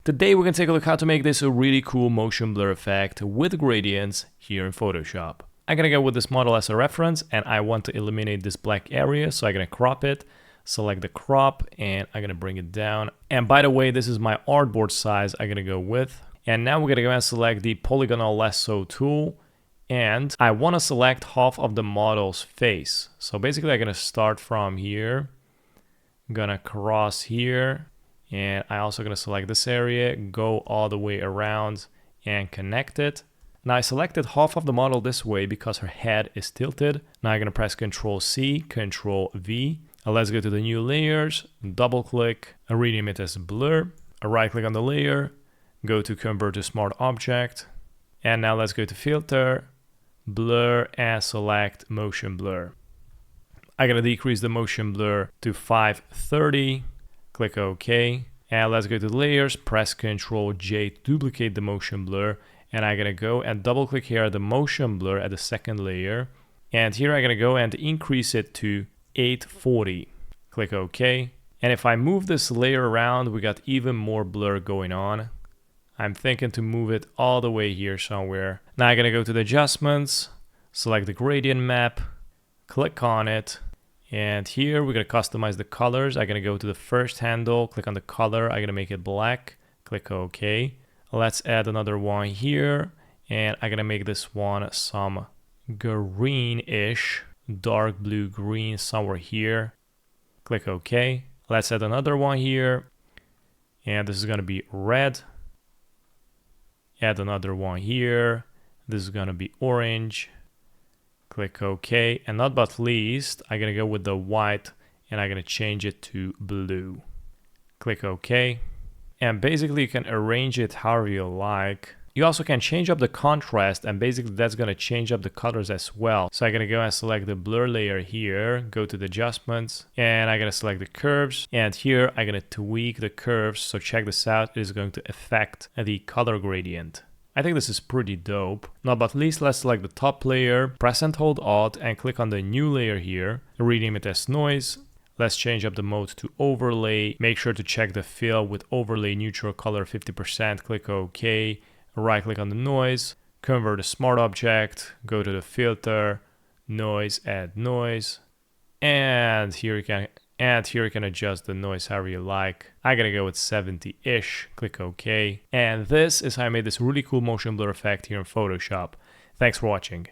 Today we're going to take a look how to make this a really cool motion blur effect with gradients here in Photoshop. I'm going to go with this model as a reference and I want to eliminate this black area, so I'm going to crop it, select the crop, and I'm going to bring it down. And by the way, this is my artboard size I'm going to go with. And now we're going to go and select the polygonal lasso tool, and I want to select half of the model's face. So basically I'm going to start from here, I'm going to cross here, and I also going to select this area, go all the way around and connect it. Now I selected half of the model this way because her head is tilted. Now I'm going to press Ctrl C, Ctrl V. Let's go to the new layers, double click, rename it as blur, right click on the layer, go to convert to smart object, and now let's go to filter, blur, and select motion blur. I'm going to decrease the motion blur to 530, click OK, and let's go to layers, press Ctrl J to duplicate the motion blur, and I'm going to go and double click here at the motion blur at the second layer, and here I'm going to go and increase it to 840, click OK, and if I move this layer around, we got even more blur going on. I'm thinking to move it all the way here somewhere. Now I'm going to go to the adjustments, select the gradient map, click on it, and here we're going to customize the colors. I'm going to go to the first handle, click on the color, I'm going to make it black, click OK. Let's add another one here, and I'm going to make this one some greenish, dark blue green somewhere here, click OK. Let's add another one here, and this is going to be red. Add another one here. This is going to be orange. Click OK. And not but least, I'm going to go with the white and I'm going to change it to blue. Click OK. And basically you can arrange it however you like. You also can change up the contrast, and basically that's going to change up the colors as well. So I'm going to go and select the blur layer here, go to the adjustments, and I'm going to select the curves. And here I'm going to tweak the curves. So check this out, it is going to affect the color gradient. I think this is pretty dope. Now, but least let's select the top layer, press and hold Alt, and click on the new layer here, rename it as noise. Let's change up the mode to overlay. Make sure to check the fill with overlay neutral color 50%, click OK. Right click on the noise, convert to smart object, go to the filter, noise, add noise, and here you can adjust the noise however you like. I'm gonna go with 70-ish, click OK. And this is how I made this really cool motion blur effect here in Photoshop. Thanks for watching.